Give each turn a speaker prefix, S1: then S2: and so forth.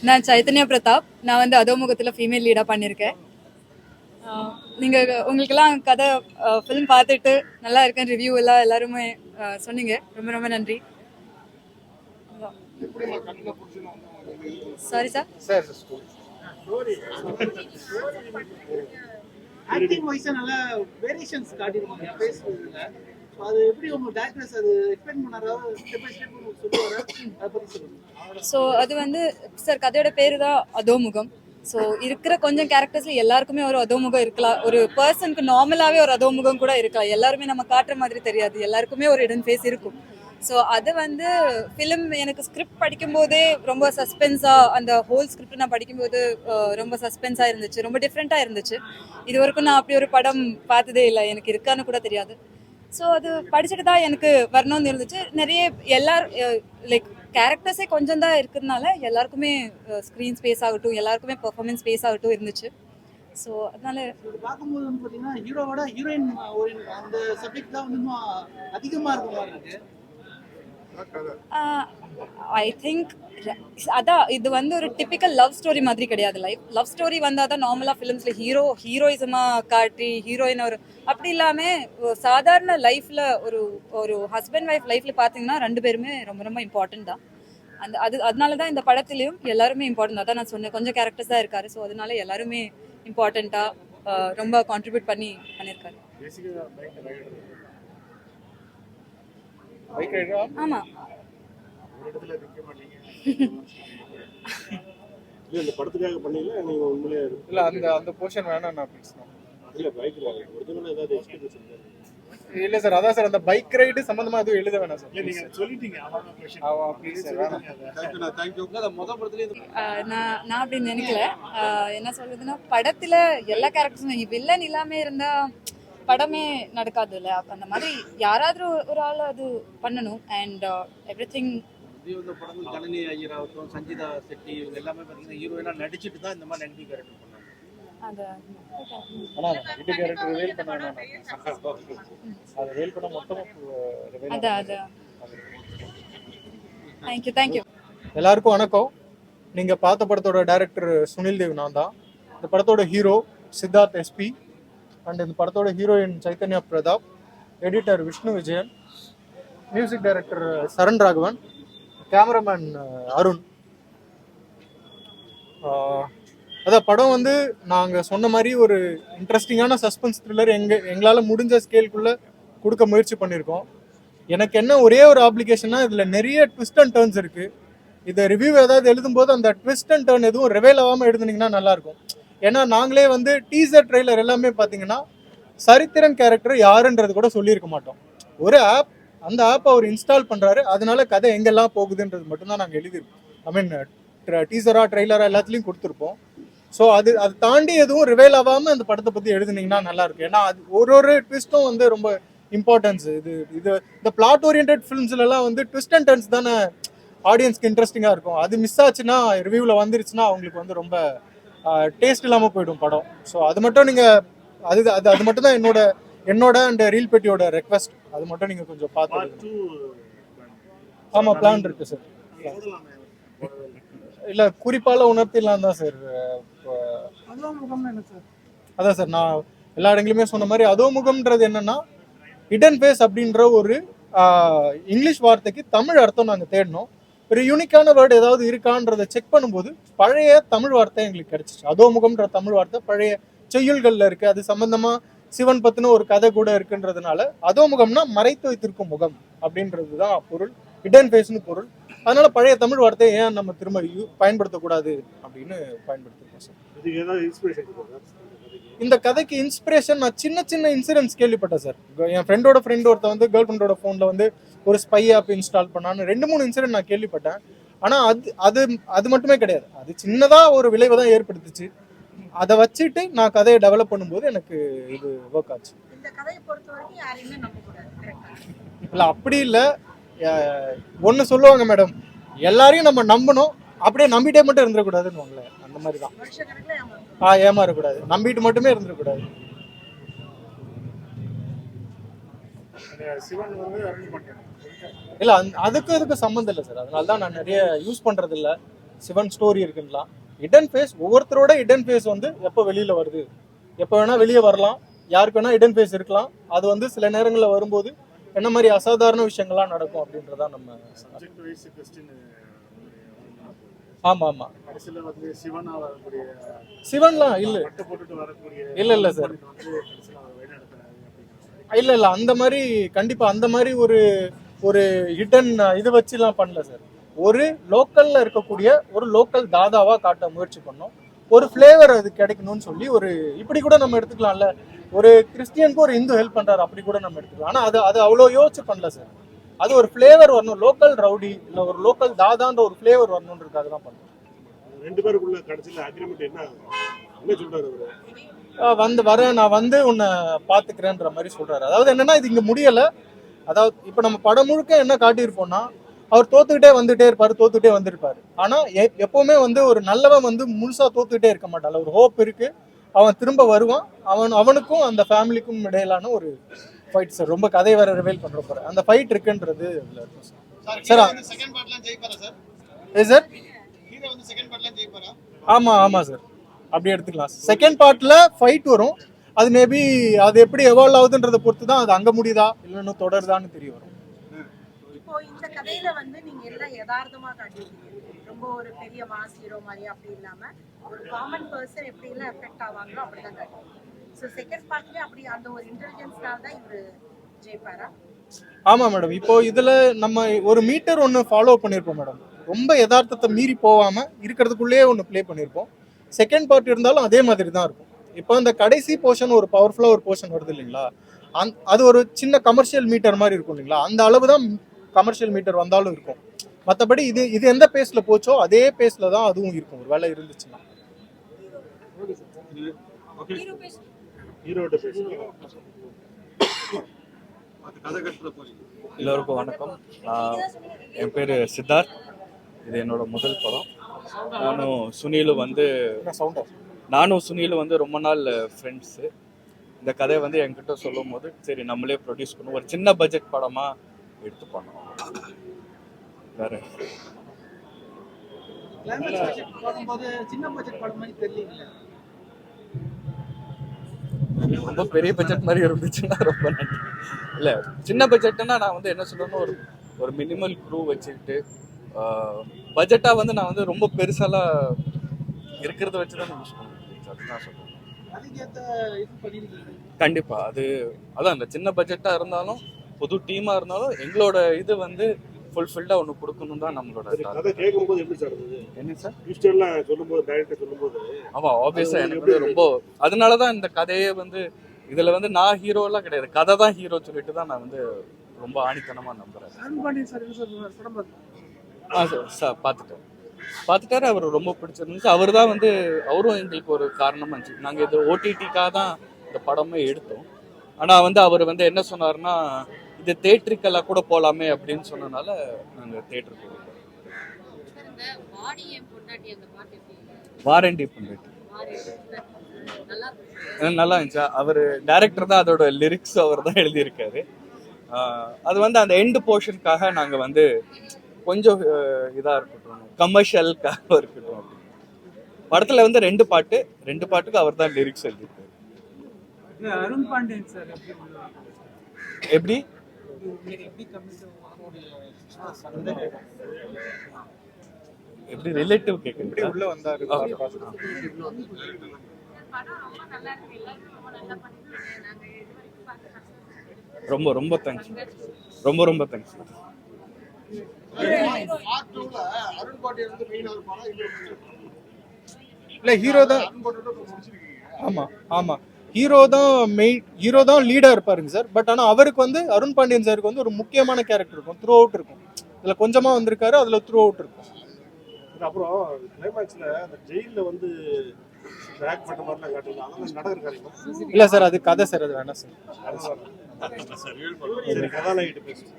S1: நான் சைத்தன்யா பிரதாப். நான் வந்து அதோமுகத்தில் ஃபீமேல் லீடாக பண்ணியிருக்கேன். நீங்கள் உங்களுக்கெல்லாம் கதை ஃபிலிம் பார்த்துட்டு நல்லா இருக்கேன் ரிவ்யூ எல்லாம் எல்லாருமே சொன்னீங்க. ரொம்ப ரொம்ப நன்றி. Sorry sir.
S2: ஆக்டிங் வைஸா நல்ல வேரியேஷன்ஸ் காட்டிருக்காங்க பேசுறதுல. அது எப்படி உங்க டைரக்டர்ஸ் அது எக்ஸ்பிளைன் பண்ணாரா? ஸ்டெப் பை ஸ்டெப் உங்களுக்கு சொல்லுவாரா? அதை பத்தி சொல்லுங்க.
S1: ஸோ அது வந்து சார் கதையோட பேர் தான் அதோமுகம். ஸோ இருக்கிற கொஞ்சம் கேரக்டர்ஸ்ல எல்லாருக்குமே ஒரு அதோமுகம் இருக்கலாம். ஒரு பர்சனுக்கு நார்மலாகவே ஒரு அதோமுகம் கூட இருக்கலாம். எல்லாருமே நம்ம காட்டுற மாதிரி தெரியாது. எல்லாருக்குமே ஒரு இடன் ஃபேஸ் இருக்கும். ஸோ அது வந்து ஃபிலிம் எனக்கு ஸ்கிரிப்ட் படிக்கும்போதே ரொம்ப சஸ்பென்ஸாக அந்த ஹோல் ஸ்கிரிப்ட் நான் படிக்கும்போது ரொம்ப சஸ்பென்ஸாக இருந்துச்சு. ரொம்ப டிஃப்ரெண்ட்டாக இருந்துச்சு. இது வரைக்கும் நான் அப்படி ஒரு படம் பார்த்ததே இல்லை. எனக்கு இருக்கான்னு கூட தெரியாது. ஸோ அது படிச்சுட்டு தான் எனக்கு வரணும்னு இருந்துச்சு. நிறைய லைக் கேரக்டர்ஸே கொஞ்சம் தான் இருக்கிறதுனால எல்லாருக்குமே ஸ்க்ரீன் ஸ்பேஸ் ஆகட்டும், எல்லாருக்குமே பெர்ஃபார்மன்ஸ் ஸ்பேஸ் ஆகட்டும் இருந்துச்சு. ஸோ அதனால
S2: பார்க்கும்போது வந்து பார்த்தீங்கன்னா ஹீரோவோட ஹீரோயின் அந்த சப்ஜெக்ட் தான் வந்து இன்னும் அதிகமாக இருக்க மாதிரி இருக்கு.
S1: ஐ திங்க் அதான் இது வந்து ஒரு டிப்பிக்கல் லவ் ஸ்டோரி மாதிரி கிடையாது. லவ் ஸ்டோரி வந்தால் தான் நார்மலாக ஃபிலிம்ஸில் ஹீரோயிசமாக காட்டி ஹீரோயின் ஒரு அப்படி இல்லாமல் சாதாரண லைஃப்பில் ஒரு ஒரு ஹஸ்பண்ட் ஒய்ஃப் லைஃப்பில் பார்த்தீங்கன்னா ரெண்டு பேருமே ரொம்ப ரொம்ப இம்பார்ட்டன்ட் தான். அதனால தான் இந்த படத்துலையும் எல்லாருமே இம்பார்ட்டன்ட். அதான் நான் சொன்னேன், கொஞ்சம் கேரக்டர்ஸ் தான் இருக்காரு. ஸோ அதனால எல்லாருமே இம்பார்ட்டண்ட்டாக ரொம்ப கான்ட்ரிபியூட் பண்ணியிருக்காரு. ஆமாம்.
S3: இல்ல இந்த படத்துக்காக பண்ணீங்களா நீங்க உண்மையிலே
S4: இல்ல அந்த போர்ஷன் வேணாம் நான் பேசணும்.
S3: இல்ல பைக்ல ஒரிஜினல் ஏதாவது எக்ஸ்பீரியன்ஸ் இருக்கா?
S4: இல்ல சார், அதான் சார் அந்த பைக் ரைடு சம்பந்தமா எதுவும் எழுத வேணாம் சார்.
S3: இல்ல நீங்க சொல்லிட்டீங்க அவ்வளவு கொஸ்டின்.
S4: ப்ளீஸ் சார் வேணாம்.
S3: Thank you.
S2: அத முத படத்துலயே
S1: நான் அப்படி நினைக்கல. என்ன சொல்றதுன்னா படத்துல எல்லா கேரக்டர்ஸும் வில்லன் இல்லாம இருந்தா படமே நடக்காது இல்ல. அந்த மாதிரி யாராவது ஒரு ஆள் அது பண்ணணும். அண்ட் எவ்ரிதிங்
S2: இந்த படங்கள் கணனி ஐயர் ஆகட்டும், சஞ்சிதா செட்டி இவங்க எல்லாமே பார்த்தீங்கன்னா ஹீரோயினா நடிச்சிட்டு தான் இந்த மாதிரி நெகட்டிவ் கேரக்டர் பண்ணாங்க.
S1: அந்த
S4: ஆனா இது கேரக்டர் ரிவீல் பண்ண வேணாம். அது ரிவீல் பண்ண மொத்தமா ரிவீல்.
S1: அதான் தேங்க்யூ.
S4: எல்லாருக்கும் வணக்கம். நீங்க பார்த்த படத்தோட டைரக்டர் சுனில் தேவ் நான் தான். இந்த படத்தோட ஹீரோ சித்தார்த் எஸ்பி அண்ட் இந்த படத்தோட heroine Chaitanya Pratap, editor Vishnu Vijayan, music director Saran Raghavan, cameraman Arun. அதான் படம் வந்து நாங்கள் சொன்ன மாதிரி ஒரு இன்ட்ரெஸ்டிங்கான சஸ்பென்ஸ் த்ரில்லர் எங்களால் முடிஞ்ச ஸ்கேலுக்குள்ளே கொடுக்க முயற்சி பண்ணியிருக்கோம். எனக்கு என்ன ஒரே ஒரு ஆப்ளிகேஷன்னா இதில் நிறைய ட்விஸ்ட் அண்ட் டர்ன்ஸ் இருக்குது. இதை ரிவ்யூ ஏதாவது எழுதும்போது அந்த ட்விஸ்ட் அண்ட் டர்ன் எதுவும் ரிவைல் ஆகாமல் எழுதுனீங்கன்னா நல்லாயிருக்கும். ஏன்னா நாங்களே வந்து டீசர் ட்ரெய்லர் எல்லாமே பார்த்தீங்கன்னா சரித்திரன் கேரக்டர் யாருன்றது கூட சொல்லியிருக்க மாட்டோம். ஒரு ஆப், அந்த ஆப் அவர் இன்ஸ்டால் பண்ணுறாரு, அதனால கதை எங்கெல்லாம் போகுதுன்றது மட்டும்தான் நாங்கள் எழுதியிருக்கோம். ஐ மீன் டீசராக ட்ரெய்லராக எல்லாத்துலேயும் கொடுத்துருப்போம். ஸோ அது தாண்டி எதுவும் ரிவைல் ஆகாமல் அந்த படத்தை பற்றி எழுதுனீங்கன்னா நல்லாயிருக்கும். ஏன்னா அது ஒரு ட்விஸ்ட்டும் வந்து ரொம்ப இம்பார்ட்டன்ஸ். இது இந்த பிளாட் ஓரியன்ட் ஃபிலிம்ஸ்லாம் வந்து ட்விஸ்ட் அண்ட் டர்ன்ஸ் தானே ஆடியன்ஸ்க்கு இன்ட்ரெஸ்டிங்காக இருக்கும். அது மிஸ் ஆச்சுன்னா ரிவ்யூவில் வந்துருச்சுன்னா அவங்களுக்கு வந்து ரொம்ப டேஸ்ட் இல்லாமல் போயிடும் படம். ஸோ அது மட்டும் நீங்கள் அது மட்டும் தான் என்னோட அண்ட் ரீல் பெட்டியோட ரெக்வஸ்ட். அது மட்டும் நீங்கள் கொஞ்சம் பார்த்து. ஆமாம், பிளான் இருக்கு சார். இல்லை குறிப்பால உணர்த்திடலாம் தான் சார். அதான் சார் நான் எல்லா இடங்களுமே சொன்ன மாதிரி அதோமுகம்ன்றது என்னன்னா ஹிடன் ஃபேஸ் அப்படின்ற ஒரு இங்கிலீஷ் வார்த்தைக்கு தமிழ் அர்த்தம் நாங்கள் தேடினோம். ஒரு யூனிக்கான வேர்டு ஏதாவது இருக்கான்றதை செக் பண்ணும்போது பழைய தமிழ் வார்த்தை எங்களுக்கு கிடைச்சிச்சு. அதோமுகம்ன்ற தமிழ் வார்த்தை பழைய செய்யுள்களில் இருக்குது. அது சம்பந்தமாக சிவன் பற்றின ஒரு கதை கூட இருக்குன்றதுனால அதோமுகம்னா மறைத்து வைத்திருக்கும் முகம் அப்படின்றது தான் பொருள், ஹிடன் ஃபேஸ்னு பொருள். அதனால பழைய தமிழ் வார்த்தையை ஏன் நம்ம திரும்ப பயன்படுத்தக்கூடாது அப்படின்னு பயன்படுத்திருக்கோம் சார். இந்த கதைக்கு இன்ஸ்பிரேஷன் நான் சின்ன இன்சிடென்ட்ஸ் கேள்விப்பட்டேன் சார். என் ஃப்ரெண்டோட ஒருத்த வந்து கேர்ள் ஃப்ரெண்டோட ஃபோனில் வந்து ஒரு ஸ்பை ஆப் இன்ஸ்டால் பண்ணான்னு 2-3 இன்சிடென்ட் நான் கேள்விப்பட்டேன். ஆனால் அது மட்டுமே கிடையாது. அது சின்னதாக ஒரு விளைவை தான் ஏற்படுத்துச்சு. அதை வச்சுட்டு நான் கதையை டெவலப் பண்ணும்போது எனக்கு இது ஒர்க் ஆச்சு. இல்லை அப்படி இல்லை. ஒன்று சொல்லுவாங்க மேடம், எல்லாரையும் நம்ம நம்பணும், அப்படியே நம்பிட்டே மட்டும் இருந்துடக்கூடாதுன்னு வாங்களே, அந்த மாதிரி தான். ஏமாறக்கூடாது, நம்பிட்டு மட்டுமே இருந்துடக்கூடாது. இல்லை அதுக்கும் இதுக்கும் சம்மந்தம் இல்லை சார். அதனால தான் நான் நிறைய யூஸ் பண்ணுறது இல்லை. சிவன் ஸ்டோரி இருக்குங்களா, ஹிடன் ஃபேஸ் ஒவ்வொருத்தரோட ஹிடன் ஃபேஸ் வந்து எப்போ வெளியில வருது, எப்போ வேணா வெளியே வரலாம், யாருக்கு வேணா ஹிடன் ஃபேஸ் இருக்கலாம். அது வந்து சில நேரங்களில் வரும்போது என்ன மாதிரி அசாதாரண விஷயங்கள்லாம் நடக்கும் அப்படின்றதா நம்ம.
S3: Subject wise question.
S4: ஆமா ஆமா.
S3: கடைசியில் வந்து சிவனா வரக்கூடிய
S4: சிவன்லாம் இல்ல
S3: பட்டு போட்டுட்டு வரக்கூடிய
S4: இல்ல சார்,
S3: வந்து கடைசியில் அவர் வழிநடத்துறாரு அப்படிங்கிற
S4: இல்ல அந்த மாதிரி கண்டிப்பா அந்த மாதிரி ஒரு ஒரு ஹிடன் இது வச்சுலாம் பண்ணல சார். ஒரு லோக்கல்ல இருக்கக்கூடிய ஒரு லோக்கல் தாதாவா காட்ட முயற்சி பண்ணோம். ஒரு ஃப்ளேவர் அது கிடைக்கணும்னு சொல்லி ஒரு இப்படி கூட நம்ம எடுத்துக்கலாம்ல, ஒரு கிறிஸ்டியனுக்கு ஒரு இந்து ஹெல்ப் பண்றாரு அப்படி கூட நம்ம எடுத்துக்கலாம். ஆனா அது அவ்வளோ யோசிச்சு பண்ணல சார். அது ஒரு ஃப்ளேவர் வரணும், லோக்கல் ரவுடி இல்லை ஒரு லோக்கல் தாதான்ற ஒரு ஃப்ளேவர் வரணுன்றதுக்காக தான் பண்ணோம்.
S3: ரெண்டு பேருக்குள்ள கடைசியில் அக்ரிமெண்ட் என்ன சொல்றாரு அவரு?
S4: நான் வந்து உன்னை பாத்துக்கிறேன்ற மாதிரி சொல்றாரு. அதாவது என்னன்னா இது இங்க முடியல. அதாவது இப்ப நம்ம படம் முழுக்க என்ன காட்டியிருப்போம்னா, அவர் தோத்துக்கிட்டே வந்துட்டே இருப்பாரு, தோத்துக்கிட்டே வந்திருப்பாரு. ஆனா எப்பவுமே வந்து ஒரு நல்லவன் வந்து முழுசா தோத்துக்கிட்டே இருக்க மாட்டான். ஒரு ஹோப் இருக்கு, அவன் திரும்ப வருவான். அவனுக்கும் அந்த ஃபேமிலிக்கும் இடையிலான ஒரு ஃபைட் சார். ரொம்ப கதை வேற ரிவீல் பண்ற போற அந்த ஃபைட் இருக்குன்றது இதுல இருக்கும் சார். சார்
S2: செகண்ட் பார்ட்லாம் ஜெயிப்பாரா சார்?
S4: சார்
S2: ஹீரோ வந்து செகண்ட் பார்ட்லாம் ஜெயிப்பாரா?
S4: ஆமா சார், அப்படி எடுத்துக்கலாம். செகண்ட் பார்ட்ல ஃபைட் வரும். அது மேபி அது எப்படி எவால்வ் ஆகுதுன்றதை பொறுத்து தான் அது அங்க முடியுதா இல்லைன்னு தொடருதான்னு தெரிய வரும்.
S5: இப்போ இந்த கதையில வந்து நீங்க எல்லாம் யதார்த்தமா காட்டிருக்கீங்க. ரொம்ப ஒரு பெரிய மாஸ் ஹீரோ மாதிரி அப்படி இல்லாம ஒரு காமன் பர்சன் எப்படி எல்லாம் எஃபெக்ட் ஆவாங்களோ அப்படிதான் காட்டுறீங்க. ஸோ செகண்ட் பார்ட்லயே அப்படி அந்த ஒரு இன்டெலிஜென்ஸ்னால தான் இவரு ஜெயிப்பாரா?
S4: ஆமா மேடம். இப்போ இதுல நம்ம ஒரு மீட்டர் ஒன்று ஃபாலோ பண்ணியிருப்போம் மேடம். ரொம்ப யதார்த்தத்தை மீறி போகாம இருக்கிறதுக்குள்ளேயே ஒன்று ப்ளே பண்ணியிருப்போம். செகண்ட் பார்ட் இருந்தாலும் அதே மாதிரி தான் இருக்கும். இப்போ இந்த கடைசி போர்ஷன் ஒரு பவர்ஃபுல்லாக ஒரு போர்ஷன் வருது இல்லைங்களா, அது ஒரு சின்ன கமர்ஷியல் மீட்டர் மாதிரி இருக்கும் இல்லைங்களா, அந்த அளவு தான் கமர்ஷியல் மீட்டர் வந்தாலும் இருக்கும். மற்றபடி இது எந்த பேஸ்ல போச்சோ அதே பேஸ்ல தான் அதுவும் இருக்கும், ஒரு வேலை இருந்துச்சுன்னா.
S3: ஹீரோட்ட பேசுங்க.
S6: எல்லோருக்கும் வணக்கம். என் பேர் சித்தார்த். இது என்னோட முதல் படம். நானும் சுனிலும் வந்து ரொம்ப நாள் ஃப்ரெண்ட்ஸு. இந்த கதையை வந்து என்கிட்ட சொல்லும் போது சரி நம்மளே ப்ரொடியூஸ் பண்ணுவோம், ஒரு சின்ன பட்ஜெட் படமாக எடுத்து பண்ணோம். வேற
S2: பார்க்கும்போது சின்ன பட்ஜெட் படம் மாதிரி தெரியல,
S6: ரொம்ப பெரிய பட்ஜெட் மாதிரி இருந்துச்சுன்னா ரொம்ப நன்றி. இல்லை சின்ன பட்ஜெட்னா நான் வந்து என்ன சொல்லணும்னா ஒரு மினிமல் க்ரூ வச்சுக்கிட்டு பட்ஜெட்டாக வந்து நான் வந்து ரொம்ப பெருசாலாம் இருக்கிறத வச்சு தான் யூஸ் பண்ணுவேன். அதுதான் சொல்லுவேன். கண்டிப்பாக அதான் அந்த சின்ன பட்ஜெட்டாக இருந்தாலும் புது டீமாக இருந்தாலும் எங்களோட இது வந்து ஃபுல்ஃபில்டாக ஒன்று கொடுக்கணும் தான் நம்மளோட.
S3: கதை கேட்கும்போது எப்படி சார் இருந்தது?
S6: என்ன சார்
S3: ட்விஸ்டர்லாம் சொல்லும்போது டைரக்டர் சொல்லும்போது
S6: ஆமாம் ஆப்வியஸாக எனக்கு வந்து ரொம்ப அதனால தான் இந்த கதையே வந்து இதில் வந்து நான் ஹீரோலாம் கிடையாது, கதை தான் ஹீரோ சொல்லிட்டு தான் நான் வந்து ரொம்ப ஆணித்தனமாக நம்புகிறேன். சார் பார்த்துட்டாரு, அவர் ரொம்ப பிடிச்சிருந்துச்சு. அவர் தான் வந்து அவரும் எங்களுக்கு ஒரு காரணமாக இருந்துச்சு. நாங்கள் இது ஓடிடிக்காக தான் இந்த படமே எடுத்தோம். ஆனால் வந்து அவர் வந்து என்ன சொன்னார்னா இது தேட்டருக்கெல்லாம் கூட போகலாமே அப்படின்னு சொன்னனால நாங்கள் தேட்டருக்கு போகிறோம். வாரண்டி பண்ணிட்டு நல்லா இருந்துச்சா? அவர் டைரக்டர் தான், அதோட லிரிக்ஸ் அவர் தான் எழுதியிருக்காரு. அது வந்து அந்த எண்டு போர்ஷனுக்காக நாங்கள் வந்து கொஞ்சம் இதாக இருக்கட்டும், கமர்ஷியலுக்காக இருக்கட்டும். படத்தில் வந்து ரெண்டு பாட்டுக்கு அவர் தான் லிரிக்ஸ் எழுதியிருக்காரு.
S2: அருண் பாண்டியன் சார்
S6: எப்படி ரிலேட்டிவ் கேட்குறீங்க?
S4: உள்ள வந்தாரு.
S6: ரொம்ப ரொம்ப தேங்க்ஸ், ரொம்ப தேங்க்ஸ்.
S4: இல்ல ஹீரோ தான். ஆமா ஹீரோ தான் லீடா இருப்பாருங்க சார். பட் ஆனா அவருக்கு வந்து அருண் பாண்டியன் சாருக்கு வந்து ஒரு முக்கியமான கேரக்டர் இருக்கும், த்ரூ அவுட் இருக்கும். இதுல கொஞ்சமா வந்திருக்காரு, அதுல த்ரூ அவுட் இருக்கும்.
S3: அப்புறம் கிளைமேக்ஸ்ல அந்த ஜெயில வந்து ட்ராக் பண்ண மாதிரிலாம் காட்டுறது அதெல்லாம் நடக்குது.
S4: இல்ல சார், அது கதை சார், அது வேணாம் சார்.
S3: சரி கதாநாயகிட்ட பேசுவோம்.